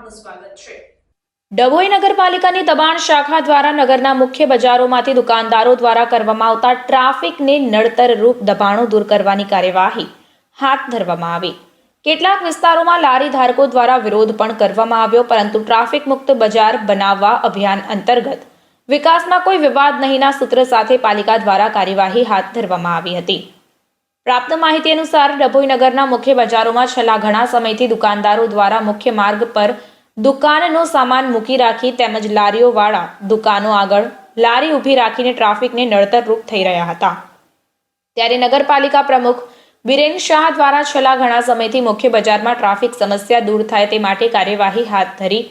આપનું સ્વાગત છે। ડભોઈ નગરપાલિકાની દબાણ શાખા દ્વારા નગરના મુખ્ય બજારોમાંથી દુકાનદારો દ્વારા કરવામાં આવતા ટ્રાફિકને નડતરરૂપ દબાણો દૂર કરવાની કાર્યવાહી હાથ ધરવામાં આવી। કેટલાક વિસ્તારોમાં લારી ધારકો દ્વારા વિરોધ પણ કરવામાં આવ્યો, પરંતુ ટ્રાફિક મુક્ત બજાર બનાવવા અભિયાન અંતર્ગત વિકાસમાં કોઈ વિવાદ નહીંના સૂત્ર સાથે પાલિકા દ્વારા કાર્યવાહી હાથ ધરવામાં આવી હતી। પ્રાપ્ત માહિતી અનુસાર ડભોઈ નગરના મુખ્ય બજારોમાં છેલ્લા ઘણા સમયથી દુકાનદારો દ્વારા મુખ્ય માર્ગ પર દુકાનનો સામાન મૂકી રાખી તેમજ લારીઓવાળા દુકાનો આગળ લારી ઊભી રાખીને ટ્રાફિકને નડતરરૂપ થઈ રહ્યા હતા। ત્યારે નગરપાલિકા પ્રમુખ બિરેન શાહ દ્વારા છેલ્લા ઘણા સમયથી મુખ્ય બજારમાં ટ્રાફિક સમસ્યા દૂર થાય તે માટે કાર્યવાહી હાથ ધરી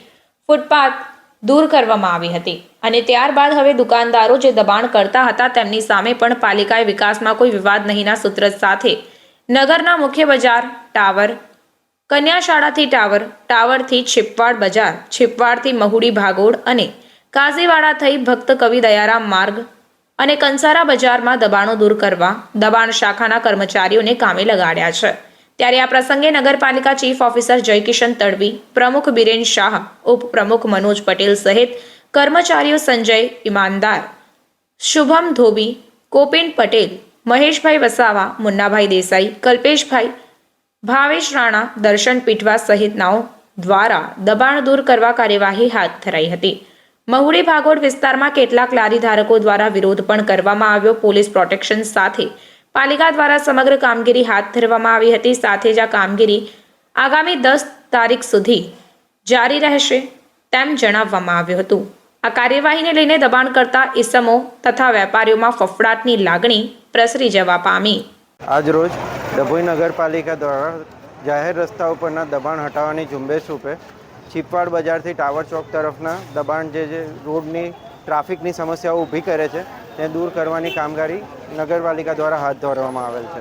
ફૂટપાથ દૂર કરવામાં આવી હતી અને ત્યારબાદ હવે દુકાનદારો જે દબાણ કરતા હતા તેમની સામે પણ પાલિકાએ વિકાસમાં કોઈ વિવાદ નહીંના સૂત્ર સાથે નગરના મુખ્ય બજાર, ટાવર, કન્યાશાળાથી ટાવર, ટાવરથી છીપવાડ બજાર, છીપવાડથી મહુડી ભાગોળ અને કાઝીવાડા થઈ ભક્ત કવિ દયારામ માર્ગ અને કંસારા બજારમાં દબાણો દૂર કરવા દબાણ શાખાના કર્મચારીઓને કામે લગાડ્યા છે। ત્યારે આ પ્રસંગે નગરપાલિકા ચીફ ઓફિસર જયકિશન તડવી, પ્રમુખ બિરેન શાહ, ઉપપ્રમુખ મનોજ પટેલ સહિત કર્મચારીઓ સંજય ઈમાનદાર, શુભમ ધોબી, કોપિન પટેલ, મહેશભાઈ વસાવા, મુન્નાભાઈ દેસાઈ, કલ્પેશભાઈ, ભાવેશ રાણા, દર્શન પીઠવા સહિતનાઓ દ્વારા દબાણ દૂર કરવા કાર્યવાહી હાથ ધરાઈ હતી। મહુડી ભાગોળ વિસ્તારમાં કેટલાક લારી ધારકો દ્વારા વિરોધ પણ કરવામાં આવ્યો। પોલીસ પ્રોટેક્શન સાથે પાલિકા દ્વારા સમગ્ર કામગીરી હાથ ધરવામાં આવી હતી। સાથે જ આ કામગીરી આગામી 10 તારીખ સુધી જારી રહેશે તેમ જણાવવામાં આવ્યું હતું। આ કાર્યવાહીને લઈને દબાણ કરતા ઇસમો તથા વેપારીઓમાં ફફડાટની લાગણી પ્રસરી જવા પામી। આજરોજ ડભોઈ નગરપાલિકા દ્વારા જાહેર રસ્તા ઉપરના દબાણ હટાવવાની ઝુંબેશ રૂપે છીપવાડ બજારથી ટાવર ચોક તરફના દબાણ જે રોડની ટ્રાફિકની સમસ્યાઓ ઊભી કરે છે તે દૂર કરવાની કામગીરી નગરપાલિકા દ્વારા હાથ ધરવામાં આવેલ છે।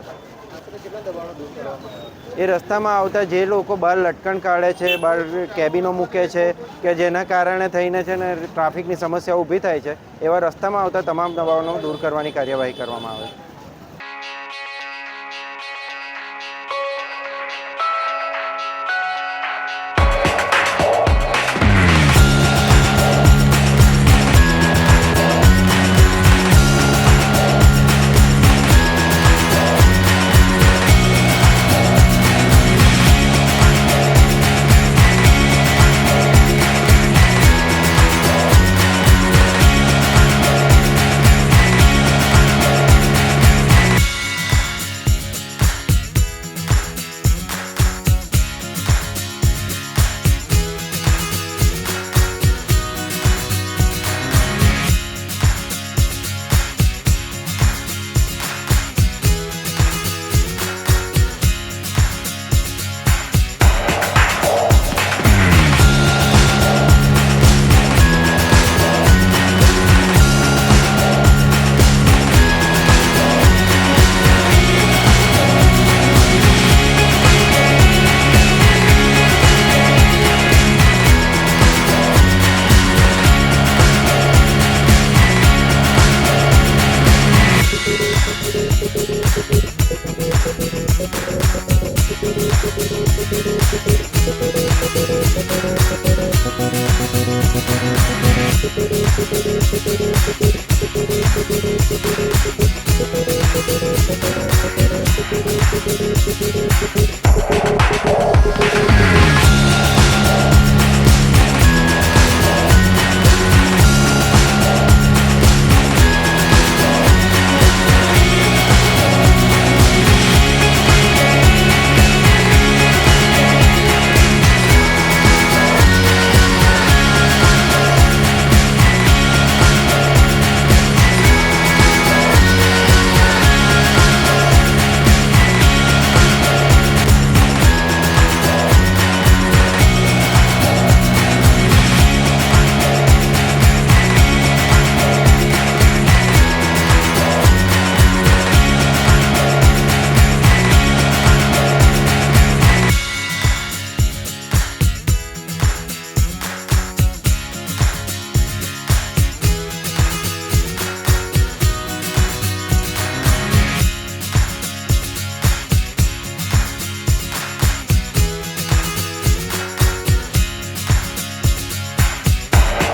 એ રસ્તામાં આવતા જે લોકો બહાર લટકણ કાઢે છે, બહાર કેબિનો મૂકે છે કે જેના કારણે થઈને છે ને ટ્રાફિકની સમસ્યા ઊભી થાય છે, એવા રસ્તામાં આવતા તમામ દબાણો દૂર કરવાની કાર્યવાહી કરવામાં આવે છે।